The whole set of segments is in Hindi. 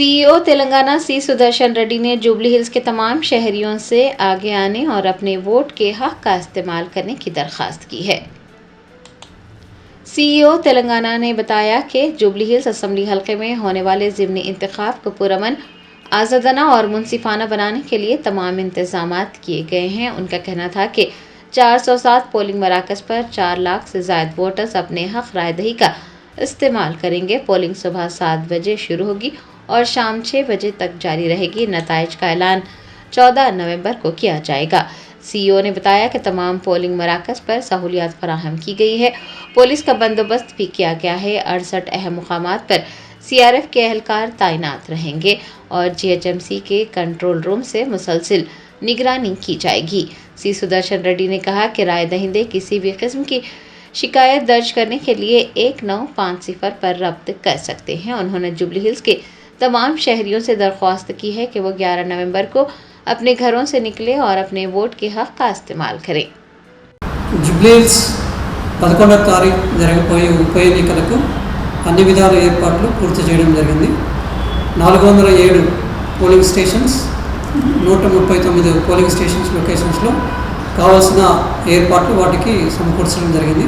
सीईओ तेलंगाना सी सुदर्शन रेड्डी ने जुबली हिल्स के तमाम शहरियों से आगे आने और अपने वोट के हक का इस्तेमाल करने की दरख्वास्त की है। सीईओ तेलंगाना ने बताया कि जुबली हिल्स असेंबली हल्के में होने वाले ज़िमनी इंतखाब को पुरअमन, आज़ादाना और मुनसिफाना बनाने के लिए तमाम इंतजामात किए गए हैं। उनका कहना था कि 407 पोलिंग मराकज़ पर 4 लाख से ज़ायद वोटर्स अपने हक राय दही का इस्तेमाल करेंगे। पोलिंग सुबह 7 बजे शुरू होगी और शाम 6 बजे तक जारी रहेगी। नताइज का ऐलान 14 नवंबर को किया जाएगा। सीईओ ने बताया कि तमाम पोलिंग मराकज़ पर सहूलियात फराहम की गई है। पुलिस का बंदोबस्त भी किया गया है। 68 अहम मुकामात पर सीआरएफ के एहलकार तैनात रहेंगे और जीएचएमसी के कंट्रोल रूम से मुसलसिल निगरानी की जाएगी। सी सुदर्शन रेड्डी ने कहा कि राय दहिंदे किसी भी किस्म की शिकायत दर्ज करने के लिए 1950 पर रब्त कर सकते हैं। उन्होंने जुबली हिल्स के तमाम शहरियों से दरख्वास्त की है कि वो 11 नवंबर को अपने घरों से निकले और अपने वोट के हक का इस्तेमाल करें। जुबली हिल्स 11వ తారీఖు జరగబోయే ఉప ఎన్నికలకు అన్ని విధాల ఏర్పాట్లు పూర్తి చేయడం జరిగింది। 407 పోలింగ్ స్టేషన్స్, 139 పోలింగ్ స్టేషన్స్ లొకేషన్స్లో కావాల్సిన ఏర్పాట్లు వాటికి సమకూర్చడం జరిగింది।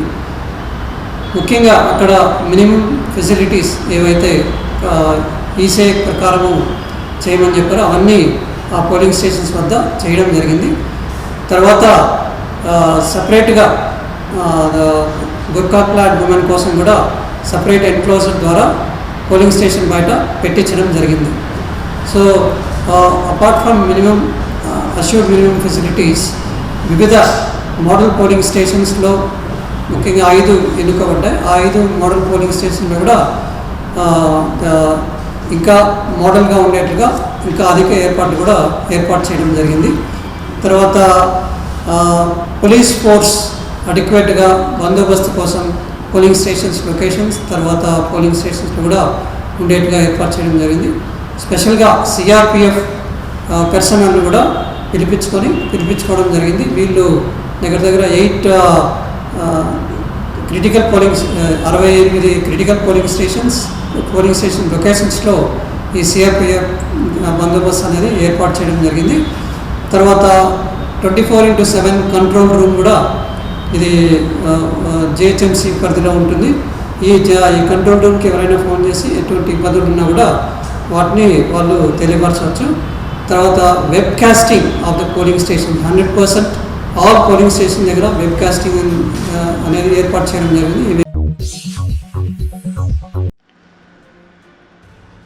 ముఖ్యంగా అక్కడ మినిమం ఫెసిలిటీస్ ఏవైతే ఈసే ప్రకారము చేయమని చెప్పారో అవన్నీ ఆ పోలింగ్ స్టేషన్స్ వద్ద చేయడం జరిగింది। తర్వాత సపరేట్గా గుర్కా క్లాడ్ ఉమెన్ కోసం కూడా సపరేట్ ఎన్క్లోజర్ ద్వారా పోలింగ్ స్టేషన్ బయట పెట్టించడం జరిగింది। So apart from minimum assured minimum facilities, వివిధ మోడల్ పోలింగ్ స్టేషన్స్లో ముఖ్యంగా 5 ఎన్నుకోబడ్డాయి। ఆ 5 మోడల్ పోలింగ్ స్టేషన్లో కూడా ఇంకా మోడల్గా ఉండేట్టుగా ఇంకా అధిక ఏర్పాట్లు కూడా ఏర్పాటు చేయడం జరిగింది। తర్వాత పోలీస్ ఫోర్స్ అడిక్వేట్గా బందోబస్తు కోసం పోలింగ్ స్టేషన్స్ లొకేషన్స్, తర్వాత పోలింగ్ స్టేషన్స్లో కూడా ఉండేట్టుగా ఏర్పాటు చేయడం జరిగింది। స్పెషల్గా సిఆర్పిఎఫ్ పర్సనల్ని కూడా పిలిపించుకోవడం జరిగింది। వీళ్ళు దగ్గర 8 critical polling 68 critical polling station లొకేషన్స్లో ఈ సిఆర్పిఎఫ్ బందోబస్తు అనేది ఏర్పాటు చేయడం జరిగింది। తర్వాత 24/7 కంట్రోల్ రూమ్ కూడా ఇది జిహెచ్ఎంసీ పరిధిలో ఉంటుంది। ఈ కంట్రోల్ రూమ్కి ఎవరైనా ఫోన్ చేసి ఎటువంటి ఇబ్బందులు ఉన్నా కూడా వాటిని వాళ్ళు తెలియపరచవచ్చు। తర్వాత web casting of the polling station 100% all polling station దగ్గర వెబ్ కాస్టింగ్ అనేది ఏర్పాటు చేయడం జరిగింది।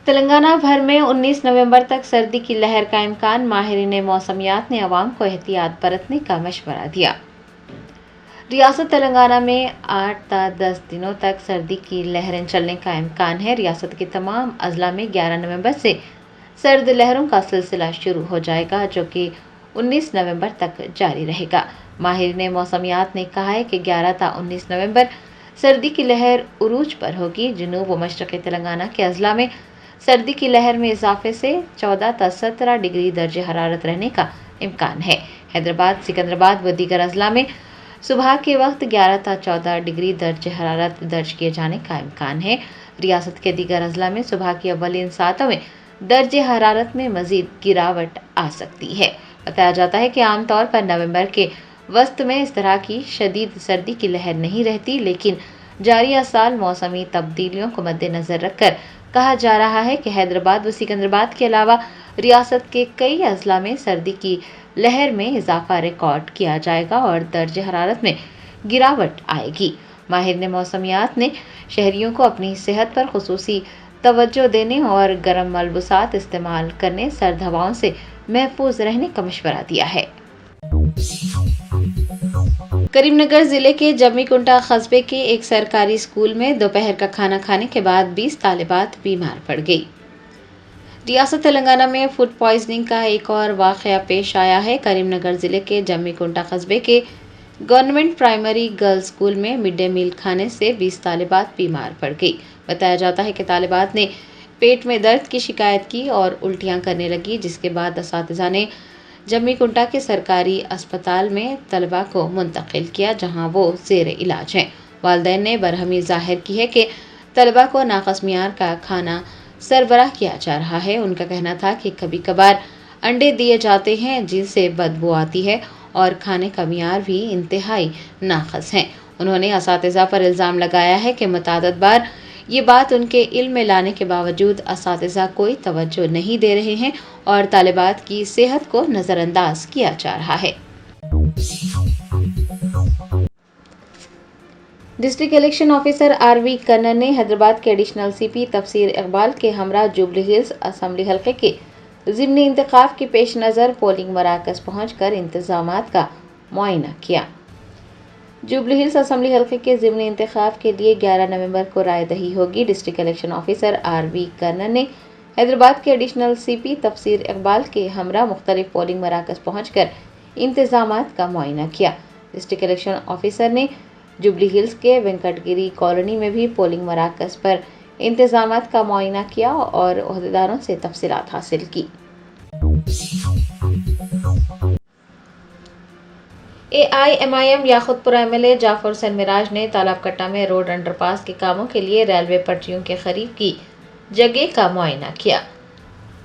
तेलंगाना भर में 19 नवंबर तक सर्दी की लहर का इम्कान। माहिरीन मौसमियात ने अवाम को एहतियात बरतने का मशवरा दिया। रियासत तेलंगाना में 8 ta 10 दिनों तक सर्दी की लहरें चलने का इम्कान है। रियासत के तमाम अजला में 11 नवंबर से सर्द लहरों का सिलसिला शुरू हो जाएगा, जो कि 19 नवंबर तक जारी रहेगा। माहिरीन मौसमियात ने कहा है कि 11 ta 19 नवंबर सर्दी की लहर उरूज पर होगी। जनूब व मशरक़ी तेलंगाना के अजला में सर्दी की लहर में इजाफे से 14 ta 17 डिग्री दर्ज हरारत रहने का इम्कान है। हैदराबाद, सिकंदराबाद व दीगर अजला में सुबह के वक्त 11 ta 14 डिग्री दर्ज हरारत दर्ज किए जाने का इम्कान है। रियासत के दीगर अजला में सुबह की अव्वलीन सातों में दर्ज हरारत में मजीद गिरावट आ सकती है। बताया जाता है कि आमतौर पर नवंबर के वस्त में इस तरह की शदीद सर्दी की लहर नहीं रहती, लेकिन जारिया साल मौसमी तब्दीलियों को मद्देनजर रखकर कहा जा रहा है कि हैदराबाद व सिकंदराबाद के अलावा रियासत के कई अजला में सर्दी की लहर में इजाफा रिकॉर्ड किया जाएगा और दर्ज हरारत में गिरावट आएगी। माहिर मौसमियात ने शहरियों को अपनी सेहत पर खुसूसी तवज्जो देने और गर्म मलबूसात इस्तेमाल करने, सर्द हवाओं से महफूज रहने का मशवरा दिया है। करीमनगर जिले के जम्मीकुंटा कस्बे के एक सरकारी स्कूल में दोपहर का खाना खाने के बाद 20 तालिबात बीमार पड़ गई। रियासत तेलंगाना में फूड पॉइजनिंग का एक और वाक़या पेश आया है। करीमनगर जिले के जम्मीकुंटा कस्बे के गवर्नमेंट प्राइमरी गर्ल्स स्कूल में मिड डे मील खाने से 20 तालिबात बीमार पड़ गई। बताया जाता है कि तालिबात ने पेट में दर्द की शिकायत की और उल्टियां करने लगी, जिसके बाद असातिज़ा ने जम्मीकुंटा के सरकारी अस्पताल में तलबा को मुंतकिल किया, जहां वो ज़ेर इलाज हैं। वालिदैन ने बरहमी जाहिर की है कि तलबा को नाक़स मियार का खाना सरबराह किया जा रहा है। उनका कहना था कि कभी कभार अंडे दिए जाते हैं जिनसे बदबू आती है और खाने का मियार भी इंतहाई नाक़िस है। उन्होंने असातिज़ा पर इल्ज़ाम लगाया है कि मुतअद्दिद बार ये बात उनके इल्म में लाने के बावजूद असातिज़ा कोई तवज्जो नहीं दे रहे हैं और तालिबात की सेहत को नज़रअंदाज किया जा रहा है। डिस्ट्रिक्ट इलेक्शन ऑफिसर आरवी कन्नन ने हैदराबाद के एडिशनल सीपी तफसीर इकबाल के हमरा जुबली हिल्स असम्बली हल्के के ज़िमनी इंतखाब के पेश नज़र पोलिंग मराकज़ पहुंचकर इंतजामात का मुआयना किया। जुबली हिल्स असम्बली हल्के के ज़िमनी इंतखाब के लिए 11 नवंबर को राय दही होगी। डिस्ट्रिक्ट इलेक्शन ऑफिसर आरवी कन्नन ने हैदराबाद के एडिशनल सीपी तफसीर इकबाल के हमरा मुख्तलिफ पोलिंग मराकज़ पहुंचकर इंतजामात का मुआयना किया। डिस्ट्रिक्ट इलेक्शन ऑफिसर ने जुबली हिल्स के वेंकटगिरी कॉलोनी में भी पोलिंग मराकज़ पर इंतजामात का मुआयना किया और ओहदेदारों से तफसीलात हासिल की। AIMIM याकुतपुरा MLA जाफर हुसैन मिराज ने तालाबकट्टा में रोड अंडरपास के कामों के लिए रेलवे पटरियों के करीब की जगह का मुआयना किया।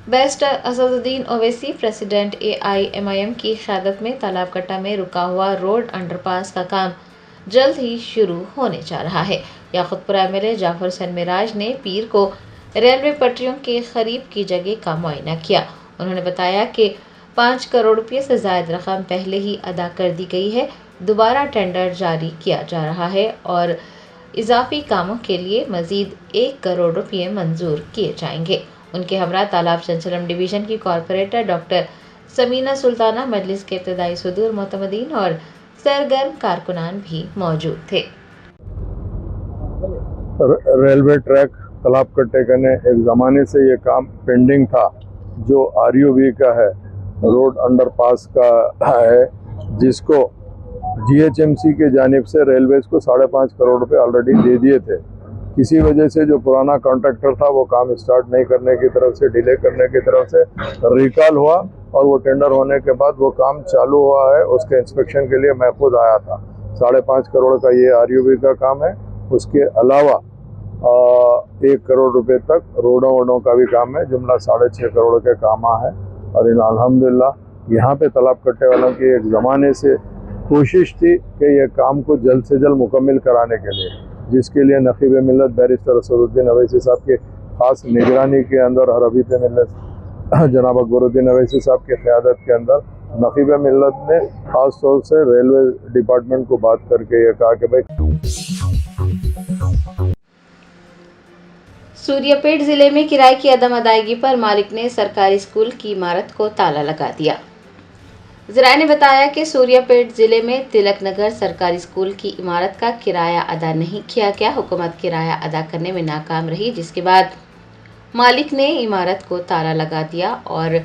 Barrister Asaduddin Owaisi president AIMIM की क़यादत में तालाबकट्टा में रुका हुआ रोड अंडरपास का काम जल्द ही शुरू होने जा रहा है। याकुतपुरा MLA जाफर हुसैन मिराज ने पीर को रेलवे पटरियों के करीब की जगह का मुआयना किया। उन्होंने बताया कि 5 करोड़ रुपये से ज़ायद रकम पहले ही अदा कर दी गई है। दोबारा टेंडर जारी किया जा रहा है और इजाफी कामों के लिए मजीद 1 करोड़ रुपये मंजूर किए जाएंगे। उनके हमरा तालाब चंचलम डिवीज़न की कॉरपोरेटर डॉक्टर समीना सुल्ताना, मजलिस के इब्तदाई सदूर मोतमदीन और सरगर्म कारकुनान भी मौजूद थे। रेलवे ट्रैक तालाबकट्टे का ने एक ज़माने से ये काम पेंडिंग था, जो RUB का है, रोड अंडरपास का है, जिसको GHMC के जानिब से रेलवेज को 5.5 करोड़ रुपए ऑलरेडी दे दिए थे। किसी वजह से जो पुराना कॉन्ट्रैक्टर था वो काम स्टार्ट नहीं करने की तरफ से, डिले करने की तरफ से रिकॉल हुआ और वो टेंडर होने के बाद वो काम चालू हुआ है। उसके इंस्पेक्शन के लिए मैं खुद आया था। 5.5 करोड़ का ये RUB का काम है। उसके अलावा 1 करोड़ रुपए तक रोडों का भी काम है। जुमला 6.5 करोड़ के काम है और इन अल्हम्दुलिल्लाह यहाँ पे तालाबकट्टे वालों की एक ज़माने से कोशिश थी कि ये काम को जल्द से जल्द मुकम्मल कराने के लिए, जिसके लिए नक़ीब मिल्लत बैरिस्टर असदुद्दीन ओवैसी साहब के ख़ास निगरानी के अंदर और हबीब मिल्लत जनाब अकबरुद्दीन ओवैसी साहब की क़यादत के अंदर नक़ीब मिल्लत ने ख़ास तौर से रेलवे डिपार्टमेंट को बात करके ये कहा कि भाई सूर्यापेट जिले में किराए की अदम अदायगी पर मालिक ने सरकारी स्कूल की इमारत को ताला लगा दिया। ज़राए ने बताया कि सूर्यापेट जिले में तिलक नगर सरकारी स्कूल की इमारत का किराया अदा नहीं किया गया। हुकूमत किराया अदा करने में नाकाम रही, जिसके बाद मालिक ने इमारत को ताला लगा दिया और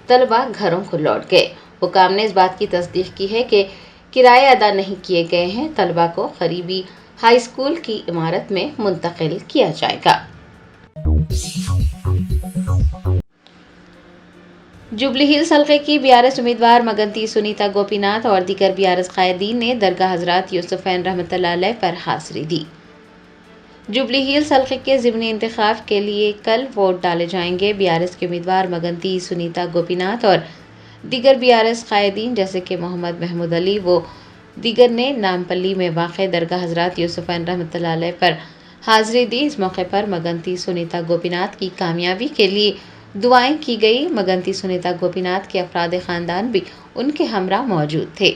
तलबा घरों को लौट गए। हुकाम ने इस बात की तस्दीक की है कि किराए अदा नहीं किए गए हैं। तलबा को करीबी हाई स्कूल की इमारत में मुंतकिल किया जाएगा। जुबली हिल्स हल्के की BRS उम्मीदवार मगंती सुनीता गोपीनाथ और दीगर BRS कायदीन ने दरगाह हजरत यूसुफैन रहमतुल्लाह अलैह पर हाज़िरी दी। जुबली हिल्स हल्के के ज़िमनी इंतखाब के लिए कल वोट डाले जाएंगे। BRS के उम्मीदवार मगंती सुनीता गोपीनाथ और दीगर BRS कायदीन जैसे कि मोहम्मद महमूद अली व दीगर ने नामपल्ली में वाक़ दरगाह हजरत यूसुफैन रहमतुल्लाह अलैह पर हाज़िरी दी। इस मौके पर मगंती सुनीता गोपीनाथ की कामयाबी के लिए दुआएं की गई। मगंती सुनीता गोपीनाथ के अफराद ख़ानदान भी उनके हमरा मौजूद थे।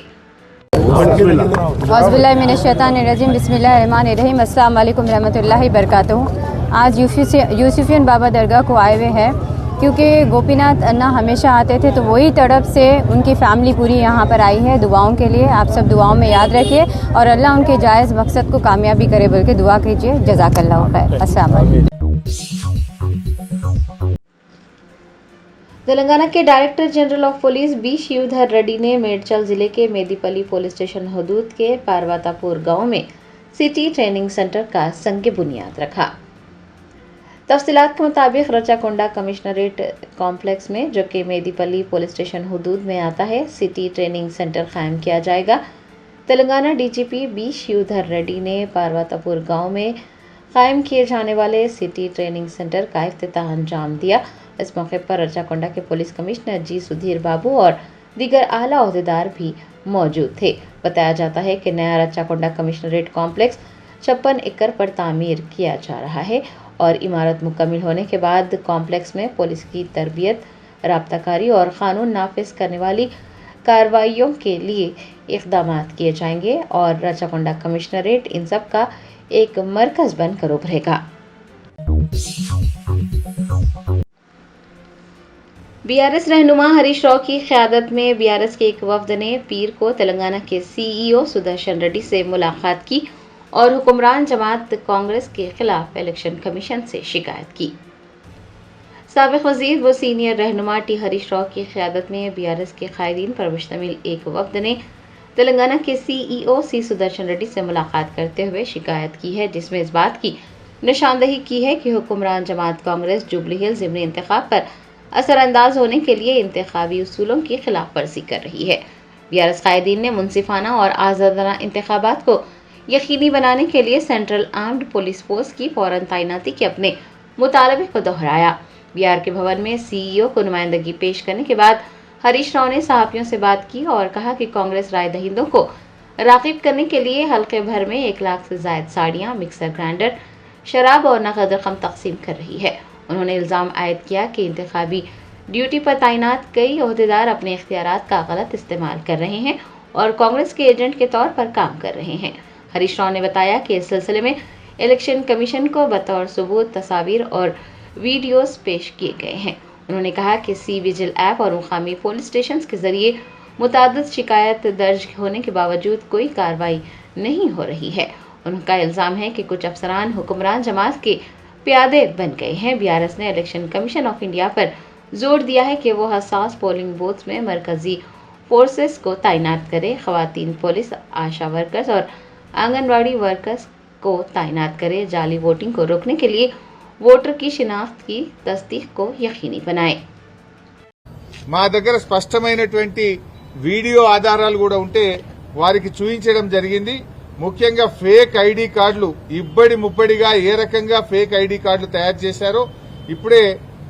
औज़ुबिल्लाहिमिनश्शैतानिर्रजीम बिस्मिल्लाहिर्रहमानिर्रहीम अस्सलाम वालेकुम रहमतुल्लाहि बरकातहू। आज यूसुफियन बाबा दरगाह को आए हुए हैं क्योंकि गोपीनाथ अन्ना हमेशा आते थे, तो वही तड़प से उनकी फ़ैमिली पूरी यहाँ पर आई है दुआओं के लिए। आप सब दुआओं में याद रखिए और अल्लाह उनके जायज़ मकसद को कामयाबी करे बोल के दुआ कीजिए। जज़ाकल्लाहु खैर। अस्सलाम वालेकुम। तेलंगाना के director general of police B Shivdhar Reddy ने मेडचल जिले के मेदीपल्ली पुलिस स्टेशन हदूद के पार्वतापुर गांव में सिटी ट्रेनिंग सेंटर का संग बुनियाद रखा। तफसीलात के मुताबिक रचाकोंडा कमिश्नरेट कॉम्प्लेक्स में, जो कि मेदीपल्ली पुलिस स्टेशन हदूद में आता है, सिटी ट्रेनिंग सेंटर कायम किया जाएगा। तेलंगाना DGP B शिवधर रेड्डी ने पार्वतापुर गांव में कायम किए जाने वाले सिटी ट्रेनिंग सेंटर का इफ्तिताह अंजाम दिया। इस मौके पर रचाकोंडा के पुलिस कमिश्नर जी सुधीर बाबू और दीगर आला ओहदेदार भी मौजूद थे। बताया जाता है कि नया रचाकोंडा कमिश्नरेट कॉम्प्लेक्स 56 एकड़ पर तामीर किया जा रहा है और इमारत मुकम्मल होने के बाद कॉम्प्लेक्स में पुलिस की तरबियत, राब्ताकारी और कानून नाफिज करने वाली कार्रवाइयों के लिए इक़दाम किए जाएंगे और रचाकोंडा कमिश्नरेट इन सब का एक मरकज बनकर उभरेगा। बीआरएस रहनुमा हरीश राव की क़यादत में बीआरएस के एक वफ़द ने पीर को तेलंगाना के सीईओ सुदर्शन रेड्डी से मुलाकात की और हुक्मरान जमात कांग्रेस के खिलाफ इलेक्शन कमीशन से शिकायत की। साबिक़ वज़ीर व सीनियर रहनुमा टी हरीश राव की क़यादत में बीआरएस के कायदीन पर मुश्तमिल एक वफ़द ने तेलंगाना के सीईओ सी सुदर्शन रेड्डी से मुलाकात करते हुए शिकायत की है, जिसमें इस बात की निशानदही की है कि हुक्मरान जमात कांग्रेस जुबली हिल्स ज़िमनी इंतखाब पर असरअंदाज होने के लिए इंतखाबी उसूलों की खिलाफ वर्जी कर रही है। बीआरएस कायदीन ने मुनसिफाना और आज़ादाना इंतखाबात को यकीनी बनाने के लिए सेंट्रल आर्म्ड पुलिस फोर्स की फौरन तैनाती के अपने मुतालबे को दोहराया। बीआर के भवन में सीईओ को नुमाइंदगी पेश करने के बाद हरीश राव ने सहाफ़ियों से बात की और कहा कि कांग्रेस राय दहिंदों को राग़िब करने के लिए हल्के भर में 1 लाख से ज़ायद साड़ियाँ, मिक्सर ग्राइंडर, शराब और नकद रकम तकसीम कर रही है। उन्होंने इल्ज़ाम आयद किया कि इंतखाबी ड्यूटी पर तैनात कई ओहदेदार अपने इख्तियारात का गलत इस्तेमाल कर रहे हैं और कांग्रेस के एजेंट के तौर पर काम कर रहे हैं। हरीश राव ने बताया कि इस सिलसिले में इलेक्शन कमीशन को बतौर सबूत तस्वीर और वीडियोस पेश किए गए हैं। उन्होंने कहा कि सी विजिल ऐप और मुकामी पुलिस स्टेशन के जरिए मुतादिद शिकायत दर्ज होने के बावजूद कोई कार्रवाई नहीं हो रही है। उनका इल्ज़ाम है कि कुछ अफसरान हुक्मरान जमात के प्यादे बन गए हैं। बीआरएस ने इलेक्शन कमीशन ऑफ इंडिया पर जोर दिया है कि वो हसास पोलिंग बूथ्स में मरकजी फोर्सेस को तैनात करे, ख़वातीन पुलिस, आशा वर्कर्स और आंगनवाड़ी वर्कर्स को तैनात करे, जाली वोटिंग को रोकने के लिए वोटर की शिनाख्त की तस्दीक को यकीनी बनाए। మా దగ్గర స్పష్టమైనటువంటి వీడియో ఆధారాలు కూడా ఉంటే వారికి చూపించడం జరిగింది. ముఖ్యంగా ఫేక్ ఐడి కార్డులు ఇబ్బడి ముబ్బడిగా ఏ రకంగా ఫేక్ ఐడి కార్డులు తయారు చేశారో ఇప్పుడే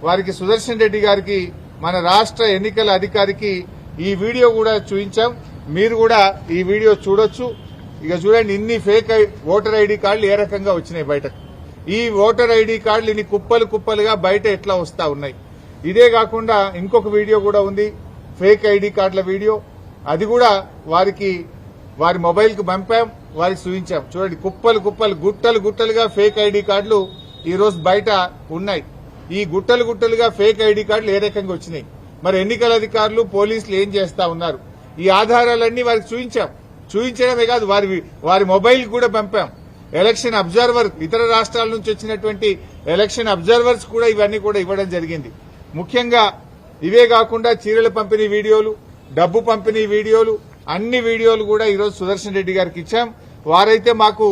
వారికి సుదర్శన్ రెడ్డి గారికి మన రాష్ట్ర ఎన్నికల అధికారికి ఈ వీడియో కూడా చూపించాం. మీరు కూడా ఈ వీడియో చూడొచ్చు. ఇక చూడండి, ఇన్ని ఫేక్ ఓటర్ ఐడి కార్డులు ఏ రకంగా వచ్చినాయి బయటకు. ఈ ఓటర్ ఐడి కార్డులు ఇన్ని కుప్పలు కుప్పలుగా బయట ఎట్లా వస్తా ఉన్నాయి. ఇదే కాకుండా ఇంకొక వీడియో కూడా ఉంది, ఫేక్ ఐడి కార్డుల వీడియో. అది కూడా వారి మొబైల్ కు పంపాం, వారికి చూపించాం. చూడండి, కుప్పలు కుప్పలు గుట్టలు గుట్టలుగా ఫేక్ ఐడి కార్డులు ఈ రోజు బయట ఉన్నాయి. ఈ గుట్టలు గుట్టలుగా ఫేక్ ఐడి కార్డులు ఏ రకంగా వచ్చినాయి, మరి ఎన్నికల అధికారులు పోలీసులు ఏం చేస్తా ఉన్నారు, ఈ ఆధారాలన్నీ వారికి చూపించాం. చూపించడమే కాదు, వారి మొబైల్ కూడా పంపాం. ఎలక్షన్ అబ్జర్వర్, ఇతర రాష్ట్రాల నుంచి వచ్చినటువంటి ఎలక్షన్ అబ్జర్వర్స్ కూడా ఇవన్నీ కూడా ఇవ్వడం జరిగింది. ముఖ్యంగా ఇవే కాకుండా చీరల పంపిణీ వీడియోలు, డబ్బు పంపిణీ వీడియోలు, అన్ని వీడియోలు కూడా ఈరోజు సుదర్శన్ రెడ్డి గారికి ఇచ్చాం. వారైతే మాకు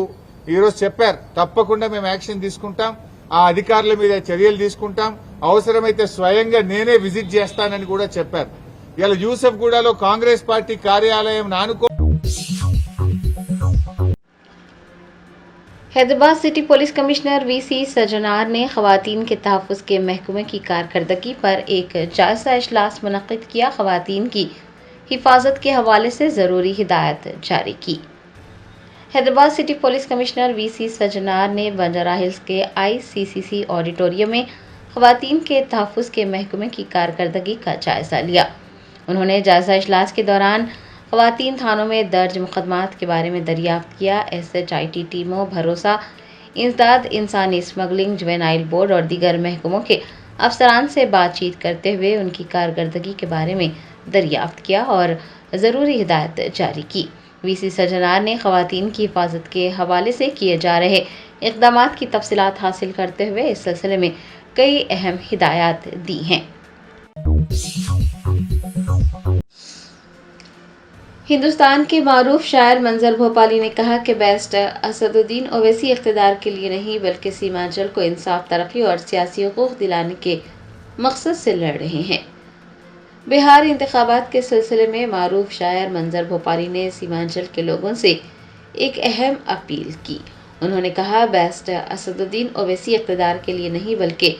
ఈరోజు చెప్పారు, తప్పకుండా మేము యాక్షన్ తీసుకుంటాం, ఆ అధికారుల మీద చర్యలు తీసుకుంటాం, అవసరమైతే స్వయంగా నేనే విజిట్ చేస్తానని కూడా చెప్పారు. ఇలా యూసఫ్గూడలో కాంగ్రెస్ పార్టీ కార్యాలయం నానుకో Hyderabad city police commissioner VC Sajjanar ने ख़वातीन के तहफ़्फ़ुज़ के महकमे की कारकर्दगी पर एक जायज़ा इजलास मुनक़्क़िद किया। ख़वातीन की हिफाजत के हवाले से ज़रूरी हिदायत जारी की। Hyderabad city police commissioner VC Sajjanar ने बंजारा हिल्स के ICCC ऑडिटोरियम में ख़वातीन के तहफ़्फ़ुज़ के महकमे की कारकर्दगी का जायज़ा लिया। उन्होंने जायज़ा इजलास के दौरान ख़वातीन थानों में दर्ज मुक़दमात के बारे में दरियाफ्त किया। SHIT टीमों, भरोसा, इंसदाद, इंसानी स्मगलिंग, जुवेनाइल बोर्ड और दीगर महकमों के अफसरान से बातचीत करते हुए उनकी कारकर्दगी के बारे में दरियाफ्त किया और ज़रूरी हिदायत जारी की। वीसी सजनार ने ख़वातीन की हिफाजत के हवाले से किए जा रहे इक़दामात की तफसीलात हासिल करते हुए इस सिलसिले में कई अहम हिदायत दी हैं। हिंदुस्तान के मारूफ शायर मंजर भोपाली ने कहा कि बैरिस्टर असदुद्दीन ओवैसी इक़्तिदार के लिए नहीं बल्कि सीमांचल को इंसाफ, तरक्की और सियासी हुकूक़ दिलाने के मकसद से लड़ रहे हैं। बिहार इंतखाबात के सिलसिले में मारूफ शायर मंजर भोपाली ने सीमांचल के लोगों से एक अहम अपील की। उन्होंने कहा बैरिस्टर असदुद्दीन ओवैसी इक़्तिदार के लिए नहीं बल्कि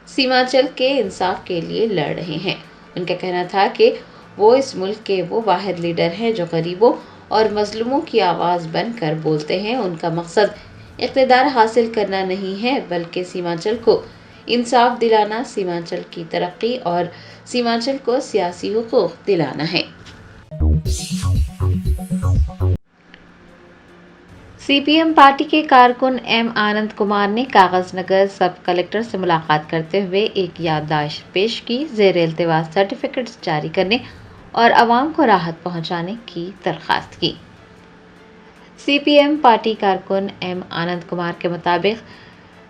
सीमांचल के इंसाफ के लिए लड़ रहे हैं। उनका कहना था कि वो इस मुल्क के वो वाहिद लीडर हैं जो गरीबों और मजलूमों की आवाज़ बनकर बोलते हैं। उनका मकसद इक़्तिदार हासिल करना नहीं है बल्कि सीमांचल को इंसाफ दिलाना, सीमांचल की तरक्की और सीमांचल को सियासी हुकूक दिलाना है। सीपीएम पार्टी के कारकुन एम आनंद कुमार ने कागजनगर सब कलेक्टर से मुलाकात करते हुए एक याददाश्त पेश की। ज़ेर इल्तिवास सर्टिफिकेट्स जारी करने और आवाम को राहत पहुंचाने की दरख्वास्त की। सीपीएम पार्टी कारकुन एम आनंद कुमार के मुताबिक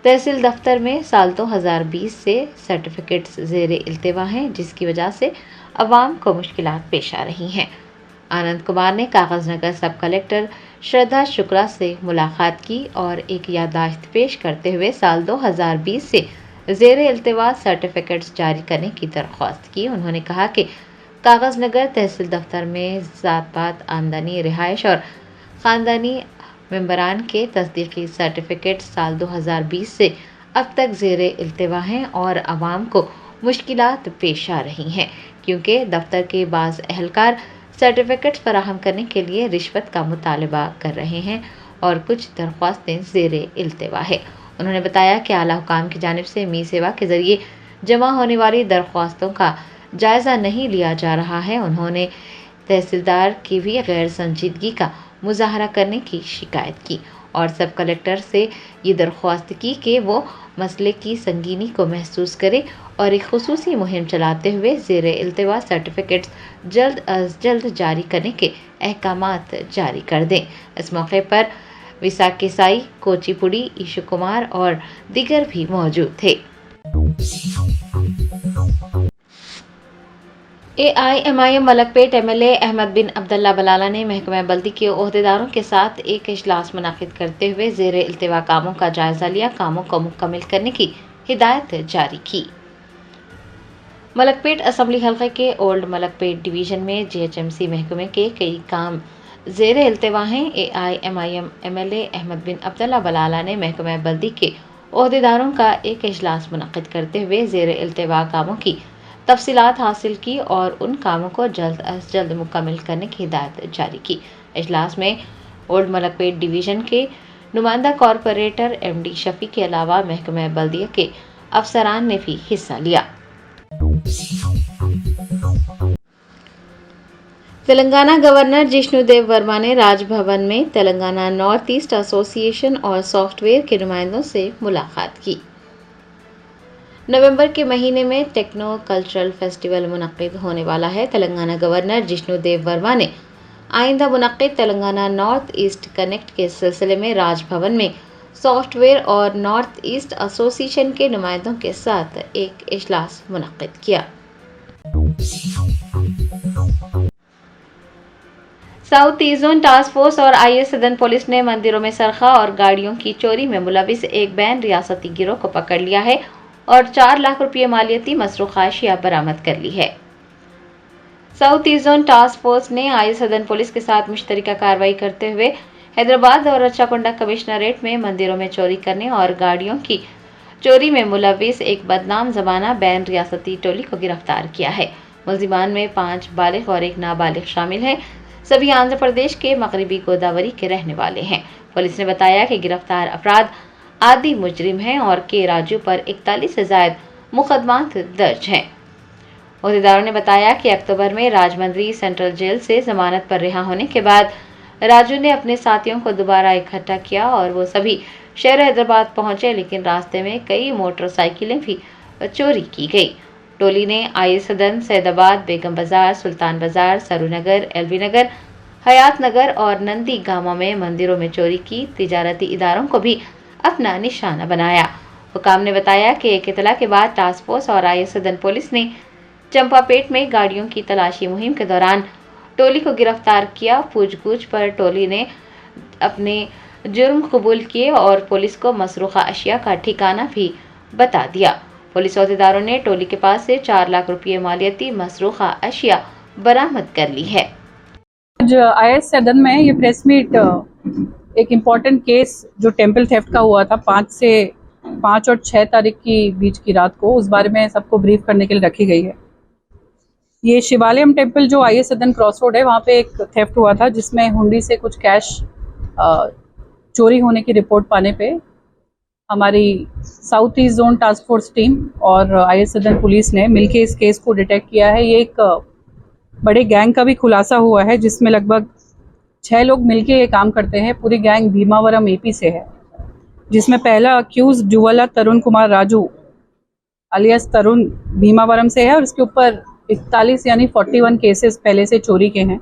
तहसील दफ्तर में साल 2020 से सर्टिफिकेट्स ज़ेर इल्तिवा हैं, जिसकी वजह से आवाम को मुश्किलात पेश आ रही हैं। आनंद कुमार ने कागजनगर सब कलेक्टर श्रद्धा शुक्ला से मुलाकात की और एक याददाश्त पेश करते हुए साल 2020 से ज़ेर इल्तिवा सर्टिफिकेट्स जारी करने की दरख्वास्त की। उन्होंने कहा कि कागजनगर तहसील दफ्तर में ज़ात-पात, आमदनी, रिहाइश और ख़ानदानी मेंबरान के तस्दीकी सर्टिफिकेट साल 2020 से अब तक ज़ेर इल्तिवा हैं और आवाम को मुश्किलात पेश आ रही हैं क्योंकि दफ्तर के बाज़ अहलकार सर्टिफिकेट्स फराहम करने के लिए रिश्वत का मुतालबा कर रहे हैं और कुछ दरख्वास्तें ज़ेर इल्तिवा है। उन्होंने बताया कि आला हुकाम की जानिब से मी सेवा के ज़रिए जमा होने वाली दरख्वास्तों का जायज़ा नहीं लिया जा रहा है। उन्होंने तहसीलदार की भी गैर संजीदगी का मुजाहरा करने की शिकायत की और सब कलेक्टर से ये दरख्वास्त की कि वो मसले की संगीनी को महसूस करे और एक खुसूसी मुहिम चलाते हुए ज़ेर इल्तिवा सर्टिफिकेट्स जल्द अज जल्द जारी करने के अहकामात जारी कर दें। इस मौके पर विसाखी साई, कोचिपुड़ी, ईशु कुमार और दीगर भी मौजूद थे। AIMIM मलकपेट MLA अहमद बिन अब्दुल्ला बलाला ने महकमा बल्दी के ओहदेदारों के साथ एक इजलास मुनाकिद करते हुए ज़ेर इल्तिवा कामों का जायज़ा लिया, कामों को मुकम्मल करने की हिदायत जारी की। मलकपेट असम्बली हल्के के ओल्ड मलकपेट डिवीज़न में GHMC महकमे के कई काम ज़ेर इल्तिवा हैं। AIMIM MLA अहमद बिन अब्दुल्ला बलाला ने महकमा बल्दी के ओहदेदारों का एक इजलास मुनाकिद करते हुए ज़ेर इल्तिवा कामों की तफसीलात हासिल की और उन कामों को जल्द अज जल्द मुकम्मल करने की हिदायत जारी की। इजलास में ओल्ड मलकपेट डिवीज़न के नुमाइंदा कॉरपोरेटर MD शफी के अलावा महकमा बल्दिया के अफसरान ने भी हिस्सा लिया। तेलंगाना गवर्नर जिष्णुदेव वर्मा ने राजभवन में तेलंगाना नॉर्थ ईस्ट एसोसिएशन और सॉफ्टवेयर के नुमाइंदों से मुलाकात की। नवंबर के महीने में टेक्नो कल्चरल फेस्टिवल मुनक्किद होने वाला है। तेलंगाना गवर्नर जिष्णुदेव वर्मा ने आइंदा मुनक्किद तेलंगाना नॉर्थ ईस्ट कनेक्ट के सिलसिले में राजभवन में सॉफ्टवेयर और नॉर्थ ईस्ट एसोसिएशन के नुमाइंदों के साथ एक इजलास मुनक्किद किया। South east zone task force और IS सदन पुलिस ने मंदिरों में सरखा और गाड़ियों की चोरी में मुलविस एक बैन रियासती गिरोह को पकड़ लिया है और 4 लाख रुपये मालियती मसरूक़ अशिया बरामद कर ली है। South east zone task force ने IS सदन पुलिस के साथ मुश्तरका कार्रवाई करते हुए हैदराबाद और रच्चाकुंडा कमिश्नरेट में मंदिरों में चोरी करने और गाड़ियों की चोरी में मुलविस एक बदनाम ज़माना बैन रियासती टोली को गिरफ्तार किया है। मुल्ज़िमान में 5 बालिग और 1 नाबालिग शामिल हैं। सभी आंध्र प्रदेश के मगरबी गोदावरी के रहने वाले हैं। पुलिस ने बताया कि गिरफ्तार अफराद आदि मुजरिम हैं और के राजू पर 41 से ज़ायद मुकदमात दर्ज हैं। ओहदेदारों ने बताया कि अक्टूबर में राजमंद्री सेंट्रल जेल से जमानत पर रिहा होने के बाद राजू ने अपने साथियों को दोबारा इकट्ठा किया और वो सभी शहर हैदराबाद पहुंचे, लेकिन रास्ते में कई मोटरसाइकिलें भी चोरी की गई। टोली ने IS सदन, सैदाबाद, बेगम बाजार, सुल्तान बाजार, सरूनगर, LV नगर, हयात नगर और नंदी गांवों में मंदिरों में चोरी की। तिजारती इदारों को भी अपना निशाना बनाया। हुकाम ने बताया कि एक इतला के बाद टास्क फोर्स और IS सदन पुलिस ने चंपापेट में गाड़ियों की तलाशी मुहिम के दौरान टोली को गिरफ्तार किया। पूछगछ पर टोली ने अपने जुर्म कबूल किए और पुलिस को मसरूक़ा अशिया का ठिकाना भी बता दिया। पुलिस ओहदेदारों ने टोली के पास से 4 लाख रुपये मालियती मसरूक़ा अशिया बरामद कर ली है। आज IS सदन में ये प्रेस मीट एक इम्पॉर्टेंट केस जो टेम्पल थेफ्ट का हुआ था 5 और 6 तारीख की बीच की रात को, उस बारे में सबको ब्रीफ करने के लिए रखी गई है। ये शिवालयम टेम्पल जो IS सदन क्रॉस रोड है, वहाँ पे एक थेफ्ट हुआ था जिसमें हुंडी से कुछ कैश चोरी होने की रिपोर्ट पाने पे हमारी south east zone task force team और IS सदन पुलिस ने मिलके इस केस को डिटेक्ट किया है। ये एक बड़े गैंग का भी खुलासा हुआ है जिसमें लगभग 6 लोग मिलके ये काम करते हैं। पूरी गैंग भीमावरम AP से है, जिसमें पहला अक्यूज जुवाला तरुण कुमार राजू अलियास तरुण भीमावरम से है और इसके ऊपर 41 यानी 41 केसेस पहले से चोरी के हैं।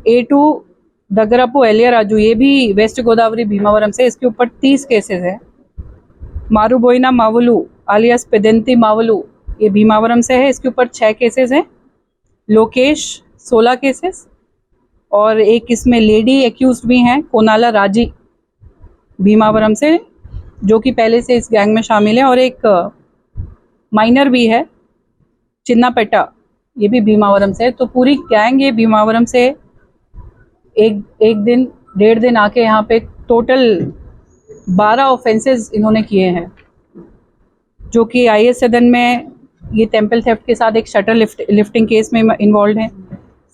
A2 दगरापू एलिया राजू, ये भी वेस्ट गोदावरी भीमावरम से, इसके ऊपर 30 केसेस है। मारूबोइना मावलू अलियास पेदेंती मावलू, ये भीमावरम से है, इसके ऊपर 6 केसेस हैं। लोकेश 16 केसेस और एक इसमें लेडी एक्यूज भी हैं, कोनाला राजी भीमावरम से, जो कि पहले से इस गैंग में शामिल है। और एक माइनर भी है चिन्नापेटा, ये भी भीमावरम से है। तो पूरी गैंग ये भीमावरम से एक दिन 1.5 दिन आके यहाँ पे टोटल 12 ऑफेंसेस इन्होंने किए हैं, जो कि IS सदन में ये टेम्पल थेफ्ट के साथ एक शटर लिफ्टिंग केस में इन्वॉल्व हैं।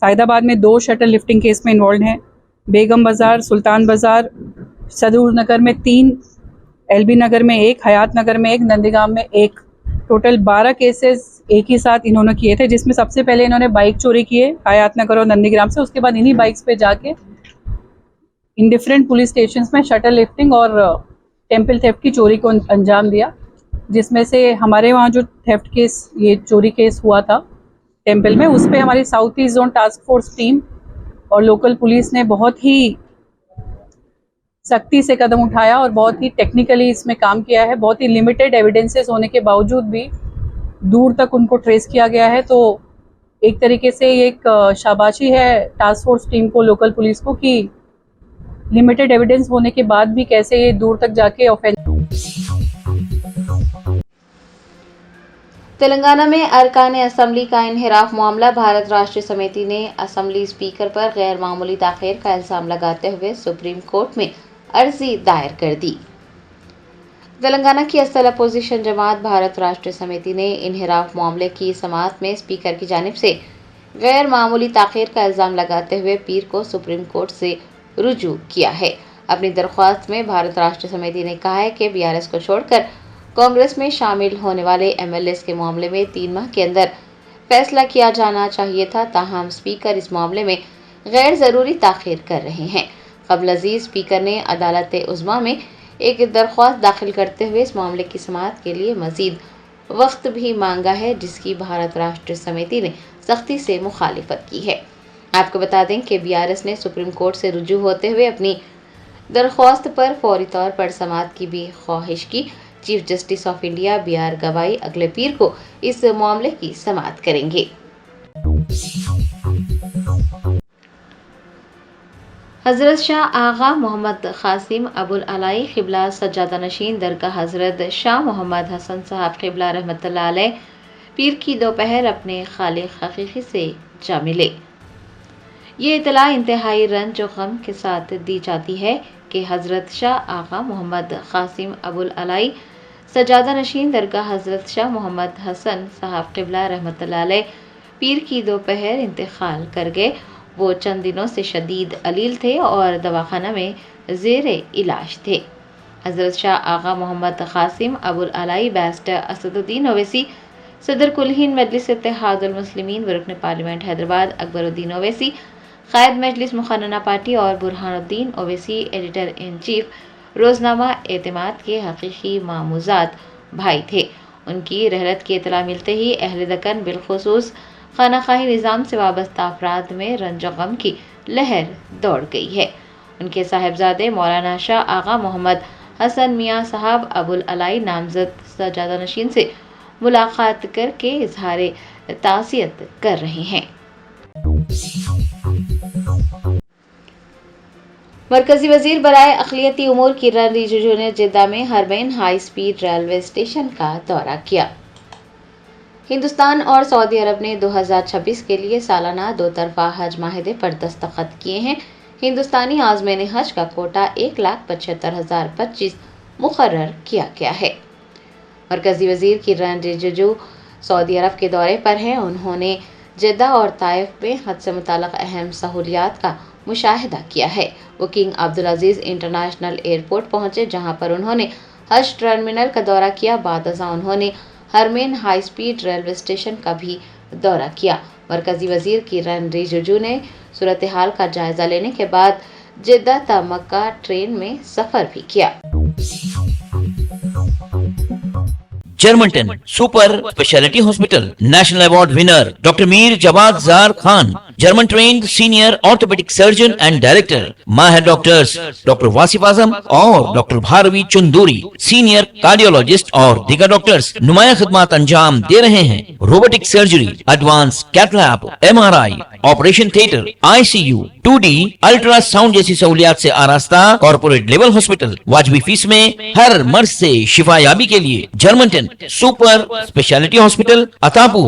सैदाबाद में 2 शटर लिफ्टिंग केस में इन्वॉल्व हैं। बेगम बाज़ार, सुल्तान बाज़ार, सदूर नगर में 3, LB नगर में 1, हयात नगर में 1, नंदीगाम में 1, टोटल 12 केसेस एक ही साथ इन्होंने किए थे। जिसमें सबसे पहले इन्होंने बाइक चोरी किए हयात नगर और नंदीग्राम से, उसके बाद इन्हीं बाइक्स पे जाके इन डिफरेंट पुलिस स्टेशंस में शटर लिफ्टिंग और टेम्पल थेफ्ट की चोरी को अंजाम दिया। जिसमें से हमारे वहाँ जो थेफ्ट केस, ये चोरी केस हुआ था टेम्पल में, उस पर हमारी south east zone task force team और लोकल पुलिस ने बहुत ही सख्ती से कदम उठाया और बहुत ही टेक्निकली इसमें काम किया है। बहुत ही लिमिटेड एविडेंसेस होने के बावजूद भी दूर तक उनको ट्रेस किया गया है। तो एक तरीके से ये एक शाबाशी है टास्क फोर्स टीम को, लोकल पुलिस को, कि लिमिटेड एविडेंस होने के बाद भी कैसे ये दूर तक जाके ऑफेंस। तेलंगाना में अरकान असम्बली का इनहिराफ मामला, भारत राष्ट्र समिति ने असम्बली स्पीकर पर गैर मामूली ताख़ीर का इल्ज़ाम लगाते हुए सुप्रीम कोर्ट में अर्जी दायर कर दी। तेलंगाना की असल अपोजिशन जमात भारत राष्ट्र समिति ने इनहिराफ मामले की समाअत में स्पीकर की जानिब से गैर मामूली ताख़ीर का इल्ज़ाम लगाते हुए पीर को सुप्रीम कोर्ट से रुजू किया है। अपनी दरख्वास्त में भारत राष्ट्र समिति ने कहा है कि BRS को छोड़कर कांग्रेस में शामिल होने वाले MLAs के मामले में 3 माह के अंदर फैसला किया जाना चाहिए था। ताहम स्पीकर इस मामले में गैर ज़रूरी ताख़ीर कर रहे हैं। क़ब्ल अज़ीज़ स्पीकर ने अदालत उज़्मा में एक दरख्वास्त दाखिल करते हुए इस मामले की समाअत के लिए मज़ीद वक्त भी मांगा है, जिसकी भारत राष्ट्र समिति ने सख्ती से मुखालिफत की है। आपको बता दें कि BRS ने सुप्रीम कोर्ट से रुजू होते हुए अपनी दरख्वास्त पर फौरी तौर पर समाअत की भी ख्वाहिश की। Chief justice of India BR गवाई अगले पीर को इस मामले की समाअत करेंगे। हज़रत शाह आगा मोहम्मद क़ासिम अबुल अलाई क़िबला सज्जादा नशीन दरगाह हज़रत शाह मोहम्मद हसन साहब क़िबला रहमतुल्लाह अलैह पीर की दोपहर अपने खालिक हकीकी से जा मिले। ये इतला इंतहाई रंज और गम के साथ दी जाती है कि हज़रत शाह आगा मोहम्मद क़ासिम अबुल अलाई सज्जादा नशीन दरगाह हज़रत शाह मोहम्मद हसन साहब क़िबला रहमतुल्लाह अलैह पीर की दोपहर इंतकाल कर गए। वो चंद दिनों से शदीद अलील थे और दवाखाना में ज़ेर इलाज थे। हज़रत शाह आगा मोहम्मद क़ासिम अबुल अलाई बैरिस्टर असदुद्दीन ओवैसी, सदर कुल-हिंद मजलिस इत्तेहादुल मुस्लिमीन व रुकन पार्लियामेंट हैदराबाद अकबरुद्दीन ओवैसी, क़ायद मजलिस मुखन्नना पार्टी और Burhanuddin Owaisi, editor in chief रोज़नामा एतमाद के हकीकी मामूज़ात भाई थे। उनकी रहलत की इतला मिलते ही अहले दक्कन बिलखुसूस खानाखाही निज़ाम से वाबस्ता अफराद में रंज गम की लहर दौड़ गई है। उनके साहिबजादे मौलाना शाह आगा मोहम्मद हसन मियाँ साहब अबुल अलाई नामज़द सज्जादा नशीन से मुलाकात करके इजहार ताज़ियत कर रहे हैं। मरकजी वजीर बराए अक़लियती उमूर किरण रिजिजू ने जिद्दा में हरमैन हाई स्पीड रेलवे स्टेशन का दौरा किया। हिंदुस्तान और सऊदी अरब ने 2026 के लिए सालाना 2 तरफ़ा हज माहिदे पर दस्तखत किए हैं। हिंदुस्तानी आज़मीन हज का कोटा 1,75,025 मुकर्रर किया गया है। मरकजी वजीर किरण रिजिजू सऊदी अरब के दौरे पर हैं। उन्होंने जिद्दा और ताइफ में हज से मुताल्लिक़ अहम सहूलियात का मुशाहिदा किया है। वो किंग अब्दुल अजीज इंटरनेशनल एयरपोर्ट पहुंचे, जहां पर उन्होंने हज टर्मिनल का दौरा किया। बाद अज़ां उन्होंने हरमेन हाई स्पीड रेलवे स्टेशन का भी दौरा किया। मरकजी वजीर किरण रिजिजू ने सूरत हाल का जायजा लेने के बाद जिद्दा ता मक्का ट्रेन में सफर भी किया। Germanten super speciality hospital national award winner doctor Mir Jawad Zar Khan, German trained senior orthopaedic surgeon and director, माहिर डॉक्टर्स डॉक्टर वासिफ आजम और doctor Bharavi Chanduri, senior cardiologist और दीगर डॉक्टर्स नुमाया खिदमत अंजाम दे रहे हैं। Robotic surgery, advance cath lab, MRI, operation theatre, ICU, 2D ultrasound जैसी सहूलियात से आरास्ता कॉर्पोरेट लेवल हॉस्पिटल। वाजबी फीस में हर मर्ज से शिफायाबी के लिए Germanton super speciality hospital, Attapur,